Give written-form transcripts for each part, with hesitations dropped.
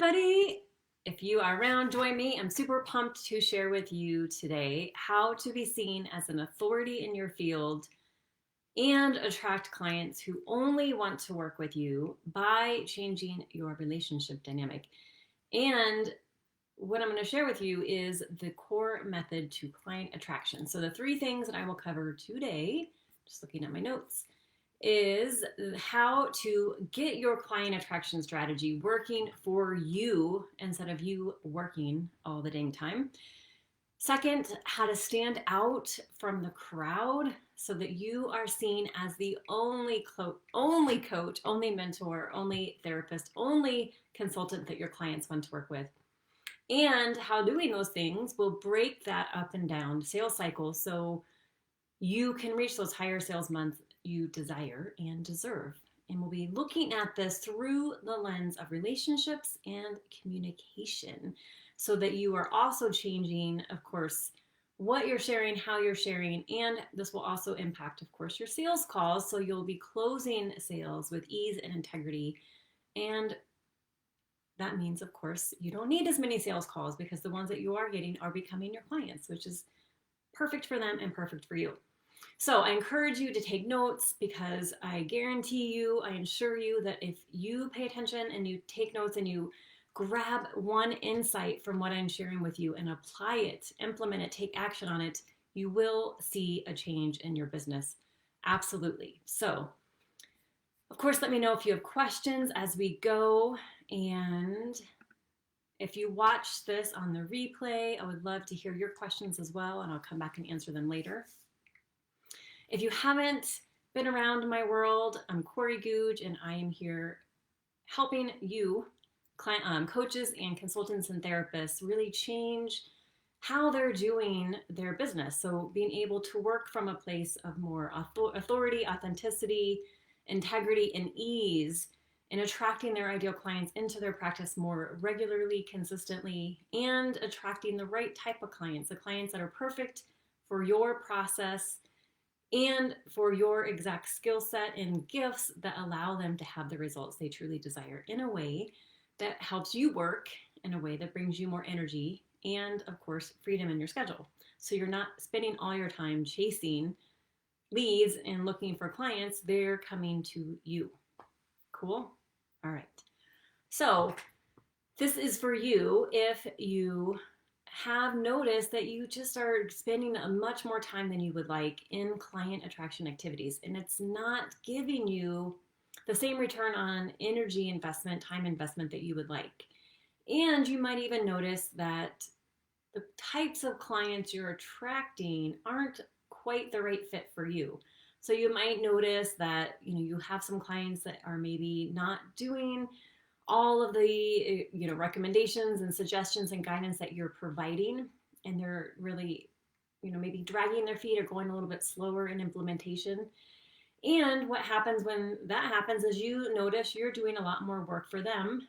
everybody. If you are around, join me. I'm super pumped to share with you today how to be seen as an authority in your field and attract clients who only want to work with you by changing your relationship dynamic. And what I'm going to share with you is the core method to client attraction. So the three things that I will cover today, just looking at my notes, is how to get your client attraction strategy working for you instead of you working all the dang time. Second, how to stand out from the crowd so that you are seen as the only coach, only mentor, only therapist, only consultant that your clients want to work with. And how doing those things will break that up and down sales cycle so you can reach those higher sales months you desire and deserve. And we'll be looking at this through the lens of relationships and communication so that you are also changing, of course, what you're sharing, how you're sharing, and this will also impact, of course, your sales calls. So you'll be closing sales with ease and integrity. And that means, of course, you don't need as many sales calls because the ones that you are getting are becoming your clients, which is perfect for them and perfect for you. So I encourage you to take notes because I guarantee you, I assure you that if you pay attention and you take notes and you grab one insight from what I'm sharing with you and apply it, implement it, take action on it, you will see a change in your business. Absolutely. So, of course, let me know if you have questions as we go. And if you watch this on the replay, I would love to hear your questions as well, and I'll come back and answer them later. If you haven't been around my world, I'm Corey Googe, and I am here helping you, coaches and consultants and therapists, really change how they're doing their business. So being able to work from a place of more authority, authenticity, integrity, and ease, and attracting their ideal clients into their practice more regularly, consistently, and attracting the right type of clients, the clients that are perfect for your process and for your exact skill set and gifts that allow them to have the results they truly desire in a way that helps you work in a way that brings you more energy and, of course, freedom in your schedule. So you're not spending all your time chasing leads and looking for clients. They're coming to you. Cool? All right. So this is for you if you have noticed that you just are spending a much more time than you would like in client attraction activities, and it's not giving you the same return on energy investment, time investment that you would like. And you might even notice that the types of clients you're attracting aren't quite the right fit for you. So you might notice that you have some clients that are maybe not doing all of the recommendations and suggestions and guidance that you're providing, and they're really maybe dragging their feet or going a little bit slower in implementation. And what happens when that happens is you notice you're doing a lot more work for them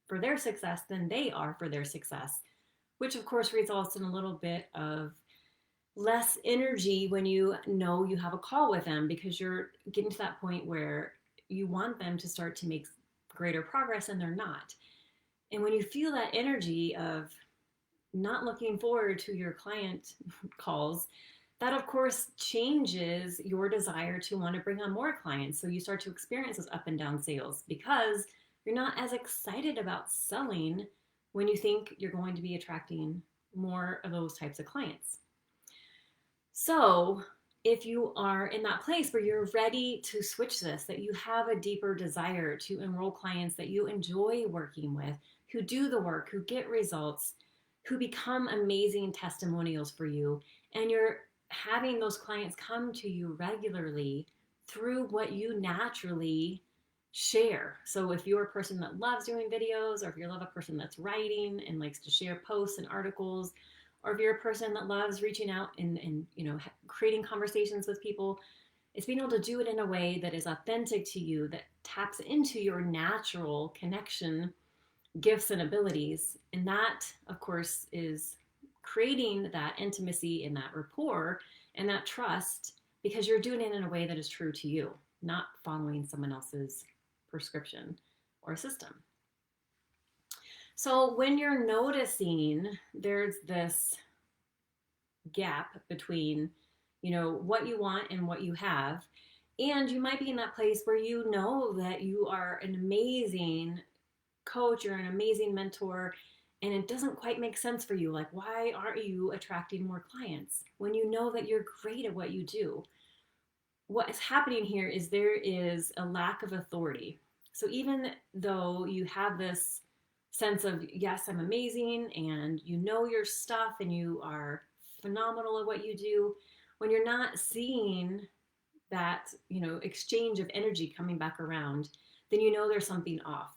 for their success than they are for their success, which of course results in a little bit of less energy when you know you have a call with them, because you're getting to that point where you want them to start to make greater progress and they're not. And when you feel that energy of not looking forward to your client calls, that of course changes your desire to want to bring on more clients. So you start to experience those up and down sales because you're not as excited about selling when you think you're going to be attracting more of those types of clients. So if you are in that place where you're ready to switch this, that you have a deeper desire to enroll clients that you enjoy working with, who do the work, who get results, who become amazing testimonials for you, and you're having those clients come to you regularly through what you naturally share. So if you're a person that loves doing videos, or if you're a person that's writing and likes to share posts and articles, or if you're a person that loves reaching out and creating conversations with people, it's being able to do it in a way that is authentic to you, that taps into your natural connection, gifts, and abilities. And that, of course, is creating that intimacy and that rapport and that trust because you're doing it in a way that is true to you, not following someone else's prescription or system. So when you're noticing there's this gap between, what you want and what you have, and you might be in that place where you know that you are an amazing coach, you're an amazing mentor, and it doesn't quite make sense for you. Like, why aren't you attracting more clients when you know that you're great at what you do? What is happening here is there is a lack of authority. So even though you have this sense of, yes, I'm amazing, and you know your stuff and you are phenomenal at what you do, when you're not seeing that, exchange of energy coming back around, then you know there's something off.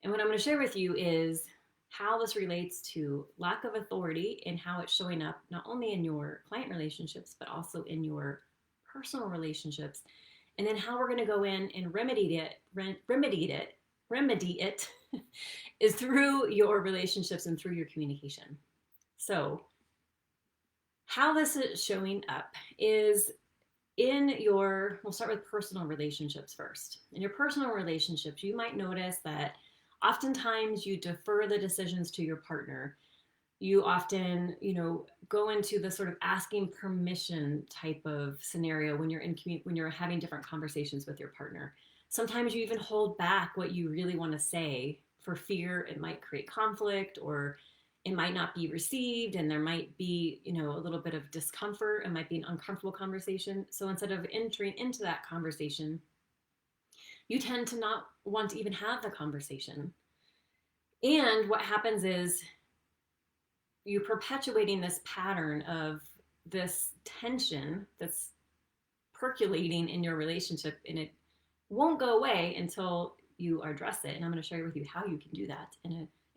And what I'm going to share with you is how this relates to lack of authority and how it's showing up not only in your client relationships, but also in your personal relationships. And then how we're going to go in and remedy it is through your relationships and through your communication. So how this is showing up is we'll start with personal relationships first. In your personal relationships, you might notice that oftentimes you defer the decisions to your partner. You often, go into the sort of asking permission type of scenario when you're having different conversations with your partner. Sometimes you even hold back what you really want to say for fear it might create conflict, or it might not be received, and there might be, a little bit of discomfort. It might be an uncomfortable conversation. So instead of entering into that conversation, you tend to not want to even have the conversation. And what happens is you're perpetuating this pattern of this tension that's percolating in your relationship, and it won't go away until you address it. And I'm going to share with you how you can do that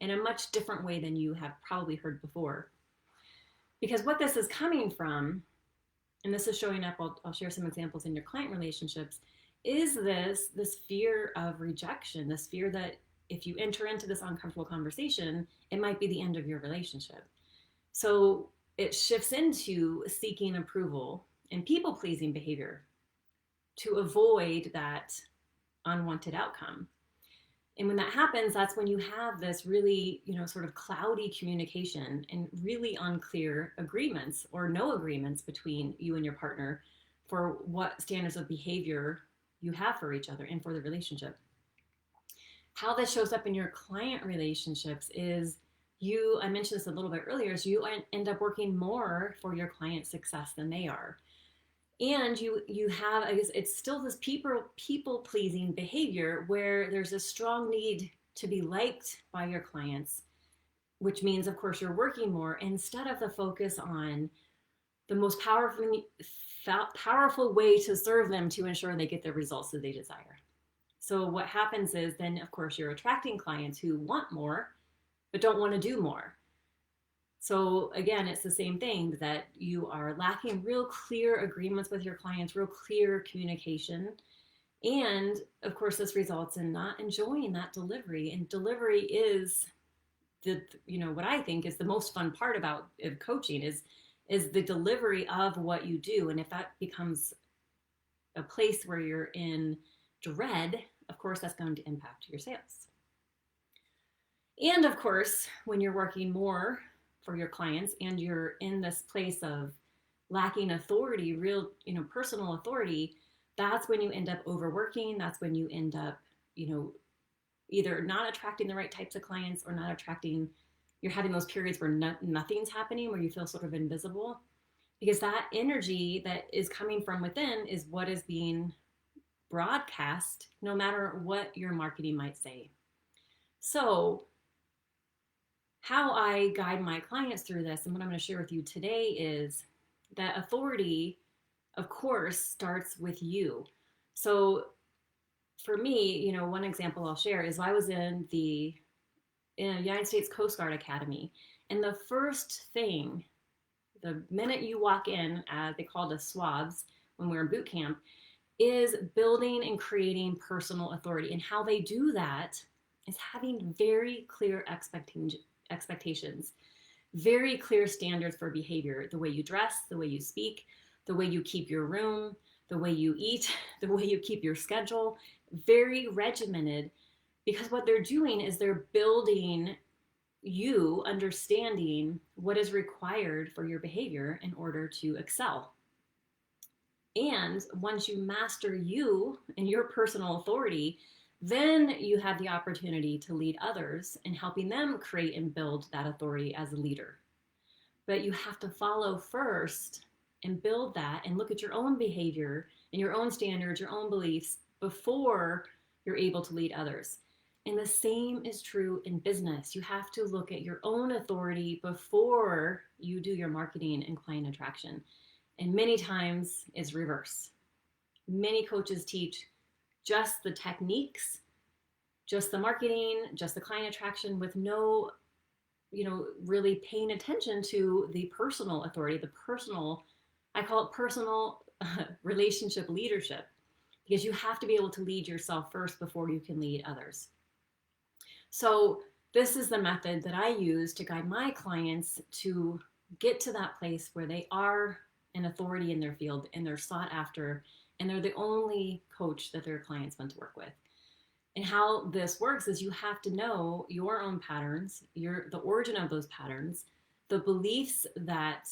in a much different way than you have probably heard before. Because what this is coming from, and this is showing up, I'll share some examples in your client relationships, is this fear of rejection, this fear that if you enter into this uncomfortable conversation, it might be the end of your relationship. So it shifts into seeking approval and people-pleasing behavior to avoid that unwanted outcome. And when that happens, that's when you have this really, sort of cloudy communication and really unclear agreements or no agreements between you and your partner for what standards of behavior you have for each other and for the relationship. How this shows up in your client relationships is I mentioned this a little bit earlier, is you end up working more for your client's success than they are. And you have, I guess, it's still this people pleasing behavior where there's a strong need to be liked by your clients, which means, of course, you're working more instead of the focus on the most powerful way to serve them to ensure they get the results that they desire. So what happens is then, of course, you're attracting clients who want more but don't want to do more. So again, it's the same thing, that you are lacking real clear agreements with your clients, real clear communication. And of course, this results in not enjoying that delivery. And delivery is what I think is the most fun part about coaching is the delivery of what you do. And if that becomes a place where you're in dread, of course, that's going to impact your sales. And of course, when you're working more for your clients and you're in this place of lacking authority, real, personal authority, that's when you end up overworking. That's when you end up, either not attracting the right types of clients or not attracting, you're having those periods where nothing's happening, where you feel sort of invisible, because that energy that is coming from within is what is being broadcast, no matter what your marketing might say. So how I guide my clients through this, and what I'm going to share with you today, is that authority, of course, starts with you. So for me, one example I'll share is I was in the United States Coast Guard Academy. And the first thing, the minute you walk in, they called us swabs when we were in boot camp, is building and creating personal authority. And how they do that is having very clear expectations, very clear standards for behavior, the way you dress, the way you speak, the way you keep your room, the way you eat, the way you keep your schedule, very regimented. Because what they're doing is they're building you understanding what is required for your behavior in order to excel. And once you master you and your personal authority, then you have the opportunity to lead others in helping them create and build that authority as a leader. But you have to follow first and build that and look at your own behavior and your own standards, your own beliefs before you're able to lead others. And the same is true in business. You have to look at your own authority before you do your marketing and client attraction. And many times it's reverse. Many coaches teach just the techniques, just the marketing, just the client attraction with no, really paying attention to the personal authority, the personal, I call it personal relationship leadership, because you have to be able to lead yourself first before you can lead others. So this is the method that I use to guide my clients to get to that place where they are an authority in their field and they're sought after and they're the only coach that their clients want to work with. And how this works is you have to know your own patterns, the origin of those patterns, the beliefs that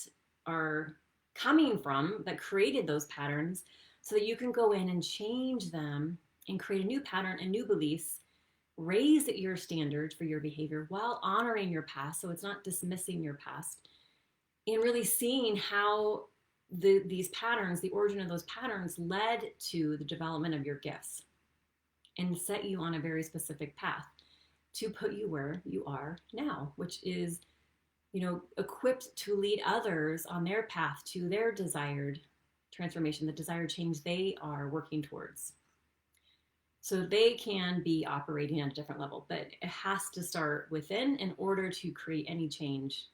are coming from that created those patterns, so that you can go in and change them and create a new pattern and new beliefs, raise your standards for your behavior while honoring your past. So it's not dismissing your past, and really seeing how these patterns, the origin of those patterns, led to the development of your gifts and set you on a very specific path to put you where you are now, which is, equipped to lead others on their path to their desired transformation, the desired change they are working towards. So they can be operating at a different level, but it has to start within in order to create any change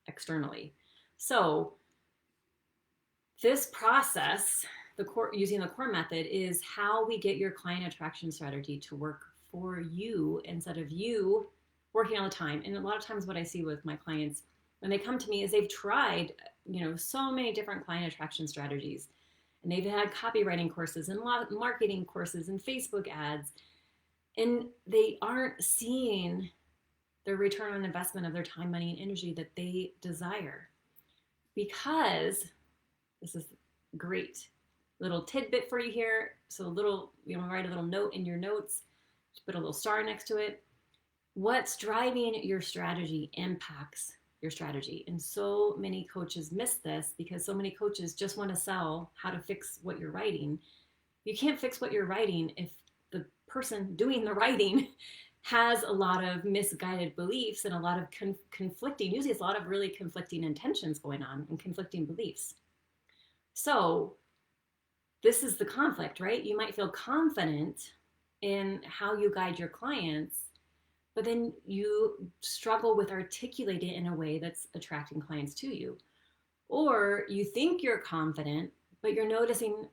externally. So this process, using the core method, is how we get your client attraction strategy to work for you instead of you working all the time. And a lot of times what I see with my clients when they come to me is they've tried, so many different client attraction strategies. And they've had copywriting courses and marketing courses and Facebook ads. And they aren't seeing the return on investment of their time, money, and energy that they desire. Because this is great little tidbit for you here. So write a little note in your notes, put a little star next to it. What's driving your strategy impacts your strategy. And so many coaches miss this because so many coaches just want to sell how to fix what you're writing. You can't fix what you're writing if the person doing the writing has a lot of misguided beliefs and a lot of conflicting, usually it's a lot of really conflicting intentions going on and conflicting beliefs. So this is the conflict, right? You might feel confident in how you guide your clients, but then you struggle with articulating it in a way that's attracting clients to you. Or you think you're confident, but you're noticing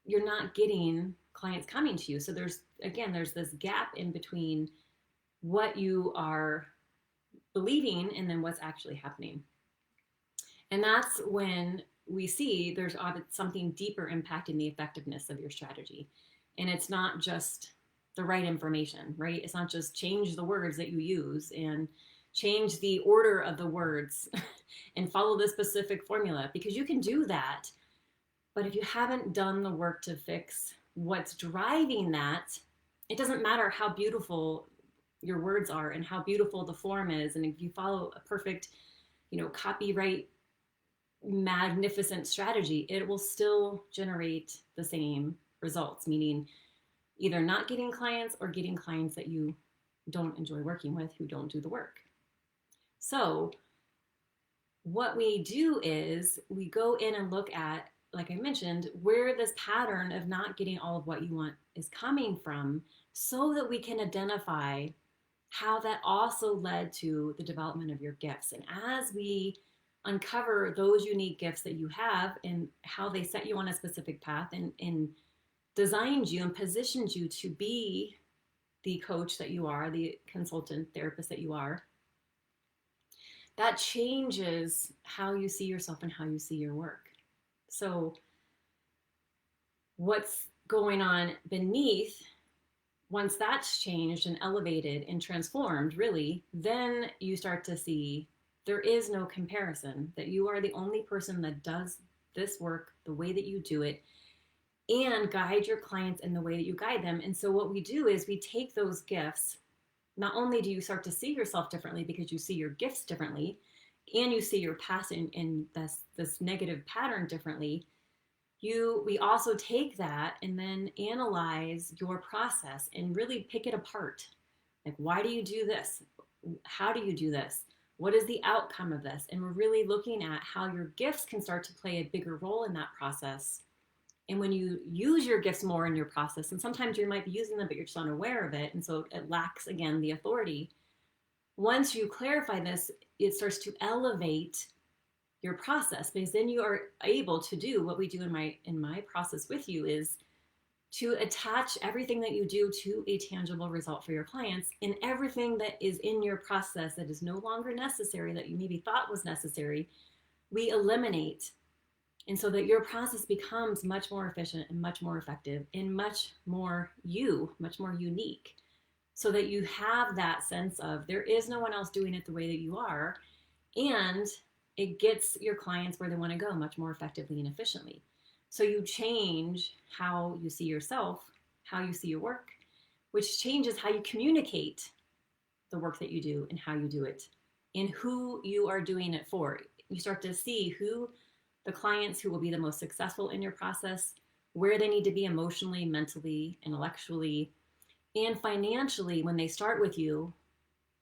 you're not getting clients coming to you. So there's this gap in between what you are believing and then what's actually happening. And that's when we see there's something deeper impacting the effectiveness of your strategy. And it's not just the right information, right? It's not just change the words that you use and change the order of the words and follow this specific formula, because you can do that. But if you haven't done the work to fix what's driving that, it doesn't matter how beautiful your words are and how beautiful the form is. And if you follow a perfect, copyright magnificent strategy, it will still generate the same results, meaning either not getting clients or getting clients that you don't enjoy working with, who don't do the work. So what we do is we go in and look at, like I mentioned, where this pattern of not getting all of what you want is coming from, so that we can identify how that also led to the development of your gifts. And as we uncover those unique gifts that you have and how they set you on a specific path and designed you and positioned you to be the coach that you are, the consultant therapist that you are, that changes how you see yourself and how you see your work. So what's going on beneath Once that's changed and elevated and transformed, really, then you start to see there is no comparison, that you are the only person that does this work the way that you do it and guide your clients in the way that you guide them. And so, what we do is we take those gifts. Not only do you start to see yourself differently because you see your gifts differently, and you see your past in this negative pattern differently, we also take that and then analyze your process and really pick it apart. Like, why do you do this? How do you do this? What is the outcome of this? And we're really looking at how your gifts can start to play a bigger role in that process. And when you use your gifts more in your process, and sometimes you might be using them, but you're just unaware of it, and so it lacks, again, the authority. Once you clarify this, it starts to elevate your process, because then you are able to do what we do in my process with you, is to attach everything that you do to a tangible result for your clients, and everything that is in your process that is no longer necessary, that you maybe thought was necessary, we eliminate. And so that your process becomes much more efficient and much more effective and much more unique, so that you have that sense of there is no one else doing it the way that you are. And it gets your clients where they want to go much more effectively and efficiently. So you change how you see yourself, how you see your work, which changes how you communicate the work that you do and how you do it and who you are doing it for. You start to see who the clients who will be the most successful in your process, where they need to be emotionally, mentally, intellectually, and financially when they start with you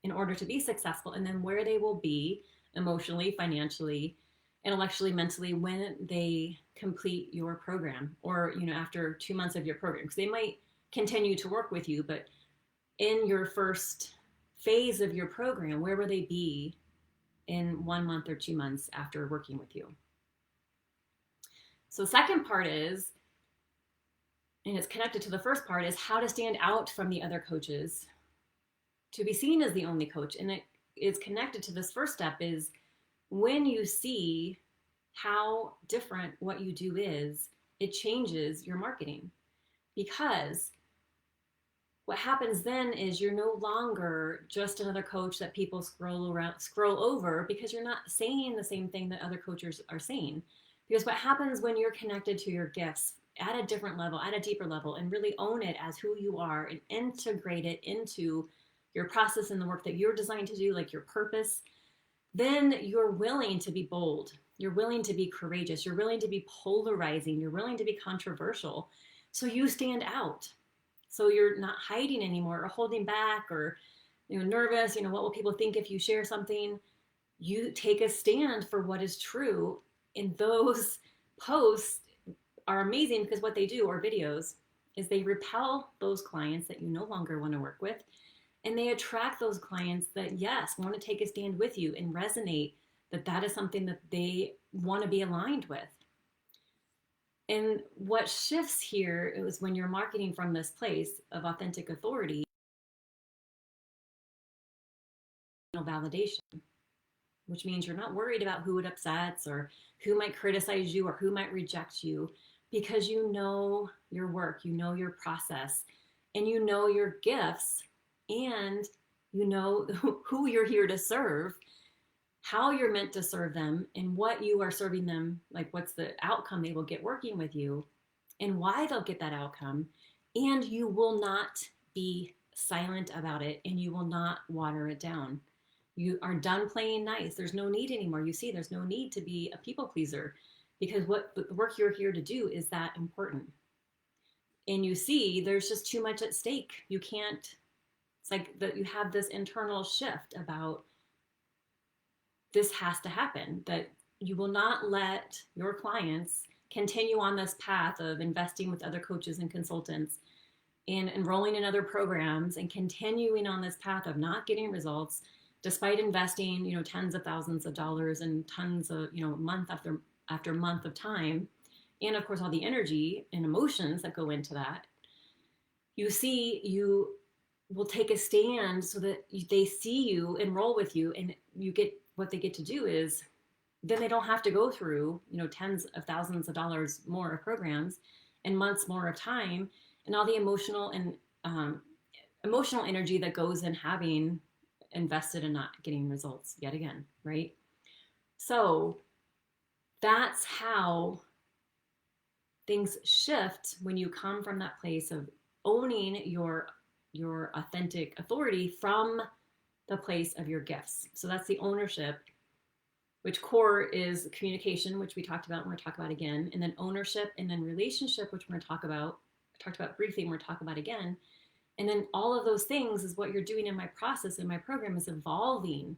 in order to be successful, and then where they will be emotionally, financially, intellectually, mentally when they complete your program, or after 2 months of your program, because they might continue to work with you, but in your first phase of your program, where will they be in 1 month or 2 months after working with you? So the second part is, and it's connected to the first part, is how to stand out from the other coaches to be seen as the only coach. And it is connected to this first step, is when you see how different what you do is, it changes your marketing. Because what happens then is you're no longer just another coach that people scroll over, because you're not saying the same thing that other coaches are saying. Because what happens when you're connected to your gifts at a different level, at a deeper level, and really own it as who you are and integrate it into your process and the work that you're designed to do, like your purpose, then you're willing to be bold. You're willing to be courageous. You're willing to be polarizing. You're willing to be controversial. So you stand out. So you're not hiding anymore or holding back or nervous. What will people think if you share something? You take a stand for what is true. And those posts are amazing, because what they do, or videos, is they repel those clients that you no longer want to work with. And they attract those clients that, yes, want to take a stand with you and resonate, that is something that they want to be aligned with. And what shifts here is when you're marketing from this place of authentic authority, validation, which means you're not worried about who it upsets or who might criticize you or who might reject you, because you know your work, you know your process, and you know your gifts, and you know who you're here to serve, how you're meant to serve them, and what you are serving them, like what's the outcome they will get working with you, and why they'll get that outcome. And you will not be silent about it, and you will not water it down. You are done playing nice. There's no need anymore. You see, there's no need to be a people pleaser, because what the work you're here to do is that important. And you see, there's just too much at stake. You can't, it's like that you have this internal shift about this has to happen, that you will not let your clients continue on this path of investing with other coaches and consultants and enrolling in other programs and continuing on this path of not getting results, despite investing, tens of thousands of dollars and tons of, month after month of time. And of course, all the energy and emotions that go into that. You see, you will take a stand so that they see you, enroll with you, and you get, what they get to do is then they don't have to go through, tens of thousands of dollars more of programs and months more of time and all the emotional and emotional energy that goes in having invested in not getting results yet again, right? So that's how things shift when you come from that place of owning your authentic authority from the place of your gifts. So that's the ownership, which core is communication, which we talked about and we're going to talk about again, and then ownership, and then relationship, which we're going to talk about. I talked about briefly and we're going to talk about again. And then all of those things is what you're doing in my process, in my program, is evolving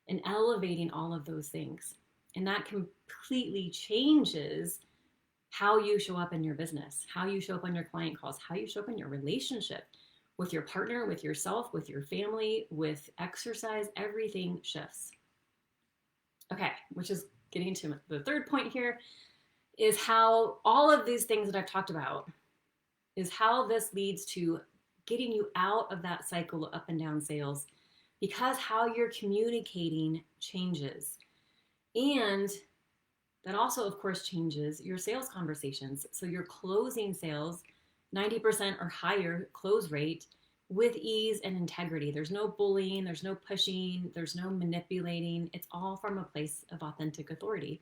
and elevating all of those things. And that completely changes how you show up in your business, how you show up on your client calls, how you show up in your relationship with your partner, with yourself, with your family, with exercise. Everything shifts. Okay, which is getting to the third point here, is how all of these things that I've talked about is how this leads to getting you out of that cycle of up and down sales, because how you're communicating changes. And that also, of course, changes your sales conversations. So you're closing sales 90% or higher close rate with ease and integrity. There's no bullying, there's no pushing, there's no manipulating. It's all from a place of authentic authority.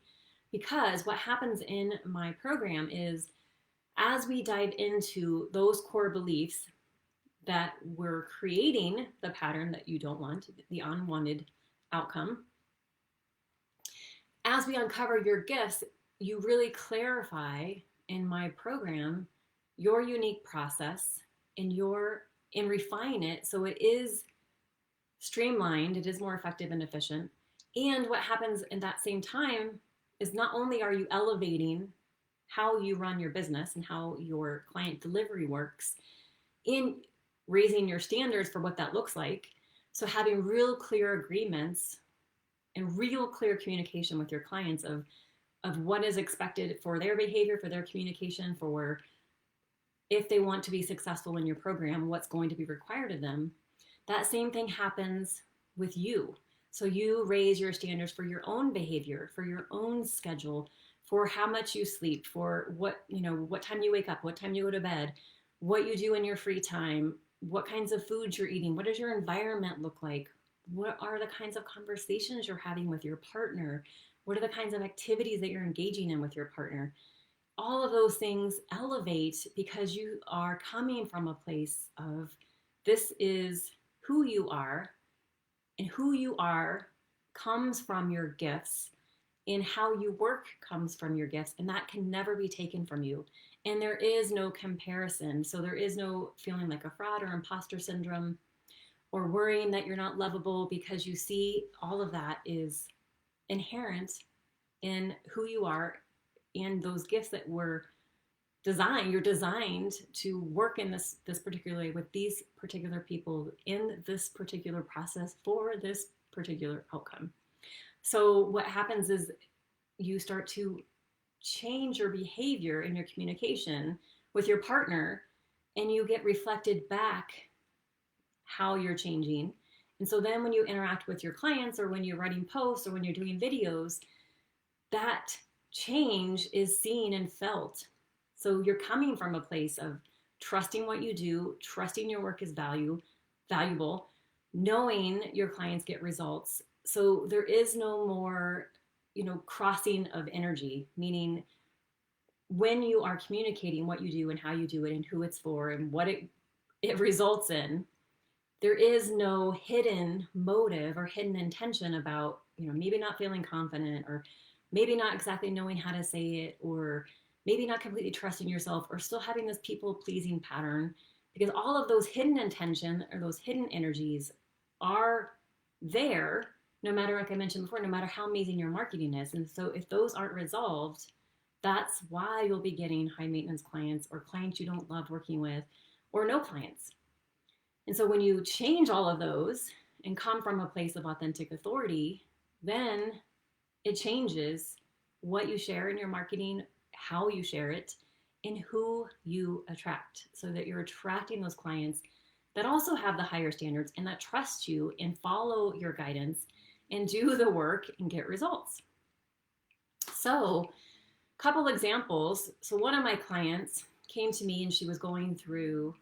Because what happens in my program is, as we dive into those core beliefs that we're creating the pattern that you don't want, the unwanted outcome, as we uncover your gifts, you really clarify in my program your unique process and refine it so it is streamlined, it is more effective and efficient. And what happens in that same time is, not only are you elevating how you run your business and how your client delivery works, in raising your standards for what that looks like. So having real clear agreements and real clear communication with your clients of what is expected for their behavior, for their communication, for if they want to be successful in your program, what's going to be required of them. That same thing happens with you. So you raise your standards for your own behavior, for your own schedule, for how much you sleep, for what time you wake up, what time you go to bed, what you do in your free time, what kinds of foods you're eating, what does your environment look like, what are the kinds of conversations you're having with your partner, what are the kinds of activities that you're engaging in with your partner. All of those things elevate because you are coming from a place of, this is who you are, and who you are comes from your gifts, and how you work comes from your gifts, and that can never be taken from you. And there is no comparison. So there is no feeling like a fraud or imposter syndrome or worrying that you're not lovable, because you see all of that is inherent in who you are and those gifts that were designed. You're designed to work in this particular way with these particular people in this particular process for this particular outcome. So what happens is you start to change your behavior in your communication with your partner, and you get reflected back how you're changing. And so then when you interact with your clients, or when you're writing posts, or when you're doing videos, that change is seen and felt. So you're coming from a place of trusting what you do, trusting your work is valuable, knowing your clients get results. So there is no more, crossing of energy, meaning when you are communicating what you do and how you do it and who it's for and what it results in, there is no hidden motive or hidden intention about, maybe not feeling confident, or maybe not exactly knowing how to say it, or maybe not completely trusting yourself, or still having this people-pleasing pattern, because all of those hidden intention or those hidden energies are there, no matter, like I mentioned before, no matter how amazing your marketing is. And so if those aren't resolved, that's why you'll be getting high maintenance clients, or clients you don't love working with, or no clients. And so when you change all of those and come from a place of authentic authority, then it changes what you share in your marketing, how you share it, and who you attract, so that you're attracting those clients that also have the higher standards and that trust you and follow your guidance and do the work and get results. So a couple examples. So one of my clients came to me and she was going through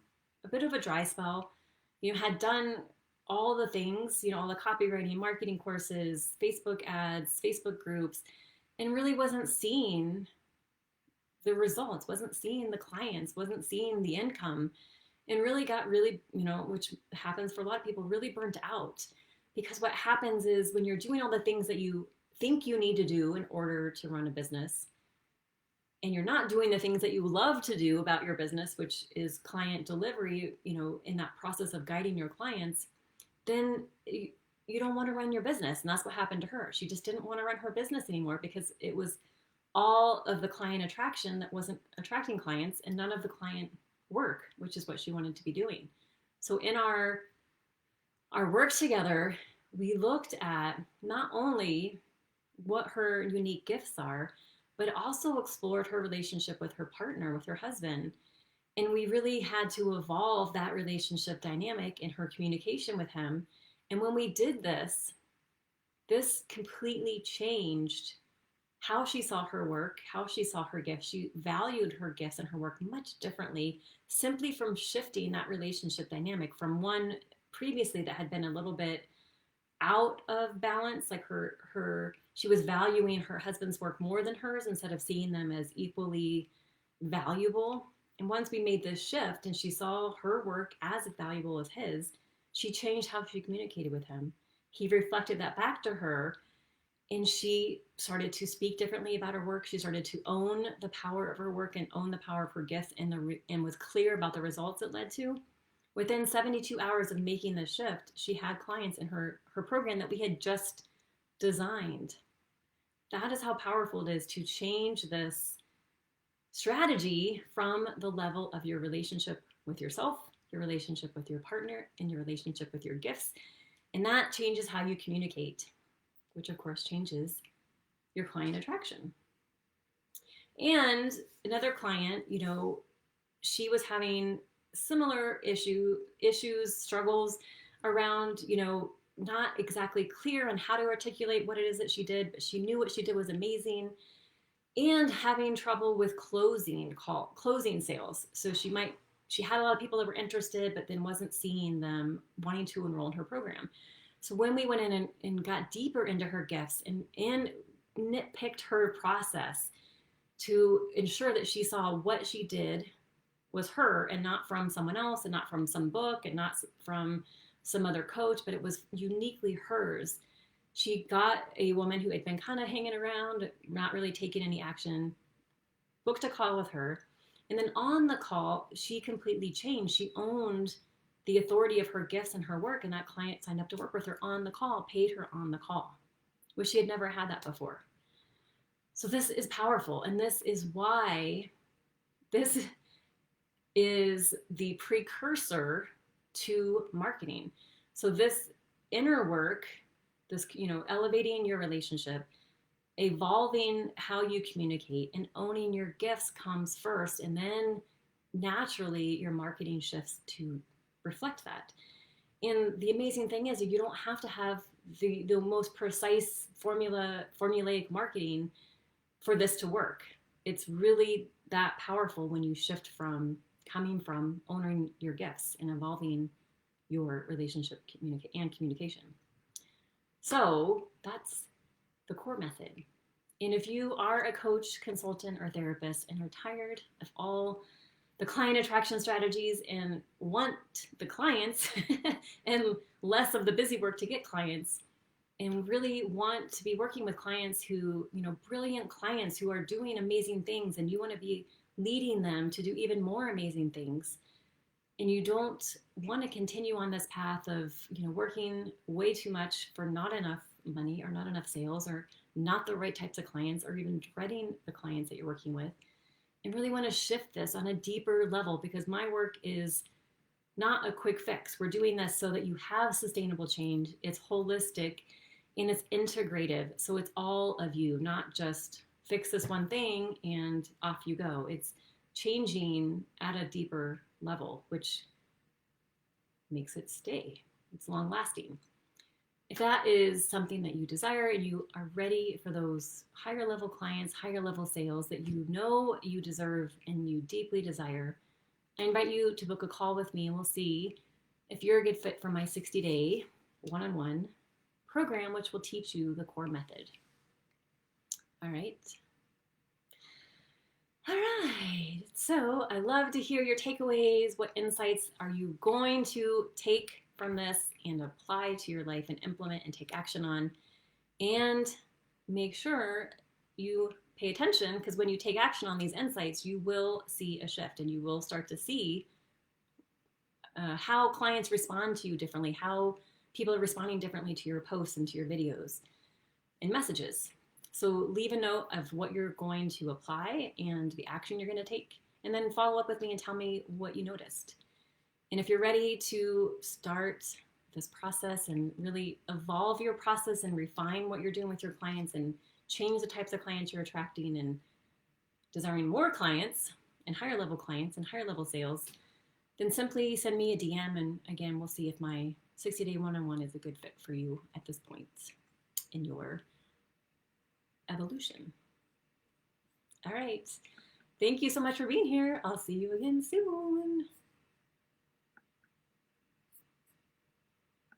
a bit of a dry spell. had done all the things, all the copywriting, marketing courses, Facebook ads, Facebook groups, and really wasn't seeing the results, wasn't seeing the clients, wasn't seeing the income, and really got really, which happens for a lot of people, really burnt out. Because what happens is when you're doing all the things that you think you need to do in order to run a business, and you're not doing the things that you love to do about your business, which is client delivery, in that process of guiding your clients, then you don't want to run your business. And that's what happened to her. She just didn't want to run her business anymore because it was all of the client attraction that wasn't attracting clients and none of the client work, which is what she wanted to be doing. So in our work together, we looked at not only what her unique gifts are, but also explored her relationship with her partner, with her husband. And we really had to evolve that relationship dynamic in her communication with him. And when we did this completely changed how she saw her work, how she saw her gifts. She valued her gifts and her work much differently simply from shifting that relationship dynamic from one previously that had been a little bit out of balance, like she was valuing her husband's work more than hers instead of seeing them as equally valuable. And once we made this shift and she saw her work as valuable as his, she changed how she communicated with him. He reflected that back to her, and she started to speak differently about her work. She started to own the power of her work and own the power of her gifts, and was clear about the results it led to. Within 72 hours of making the shift, she had clients in her program that we had just designed. That is how powerful it is to change this strategy from the level of your relationship with yourself, your relationship with your partner, and your relationship with your gifts. And that changes how you communicate, which of course changes your client attraction. And another client, she was having similar issues, struggles around, not exactly clear on how to articulate what it is that she did, but she knew what she did was amazing, and having trouble with closing sales. So she had a lot of people that were interested, but then wasn't seeing them wanting to enroll in her program. So when we went in and got deeper into her gifts and nitpicked her process to ensure that she saw what she did was her and not from someone else and not from some book and not from some other coach, but it was uniquely hers. She got a woman who had been kind of hanging around, not really taking any action, booked a call with her. And then on the call, she completely changed. She owned the authority of her gifts and her work, and that client signed up to work with her on the call, paid her on the call, which she had never had that before. So this is powerful, and this is why this is the precursor to marketing. So this inner work, this, elevating your relationship, evolving how you communicate, and owning your gifts comes first, and then naturally your marketing shifts to reflect that. And the amazing thing is you don't have to have the most precise formulaic marketing for this to work. It's really that powerful when you shift from coming from owning your gifts and evolving your relationship and communication. So that's the core method. And if you are a coach, consultant, or therapist and are tired of all the client attraction strategies and want the clients and less of the busy work to get clients, and really want to be working with clients who, brilliant clients who are doing amazing things, and you want to be leading them to do even more amazing things, and you don't want to continue on this path of, working way too much for not enough money or not enough sales or not the right types of clients, or even dreading the clients that you're working with, and really want to shift this on a deeper level, because my work is not a quick fix. We're doing this so that you have sustainable change. It's holistic and it's integrative. So it's all of you, not just fix this one thing and off you go. It's changing at a deeper level, which makes it stay. It's long lasting. If that is something that you desire and you are ready for those higher level clients, higher level sales that you know you deserve and you deeply desire, I invite you to book a call with me, and we'll see if you're a good fit for my 60-day one-on-one program, which will teach you the core method. All right. All right. So I love to hear your takeaways. What insights are you going to take from this and apply to your life and implement and take action on? And make sure you pay attention, because when you take action on these insights, you will see a shift and you will start to see how clients respond to you differently, how people are responding differently to your posts and to your videos and messages. So leave a note of what you're going to apply and the action you're going to take, and then follow up with me and tell me what you noticed. And if you're ready to start this process and really evolve your process and refine what you're doing with your clients and change the types of clients you're attracting and desiring more clients and higher level clients and higher level sales, then simply send me a DM, and again, we'll see if my 60-day one-on-one is a good fit for you at this point in your evolution. All right. Thank you so much for being here. I'll see you again soon.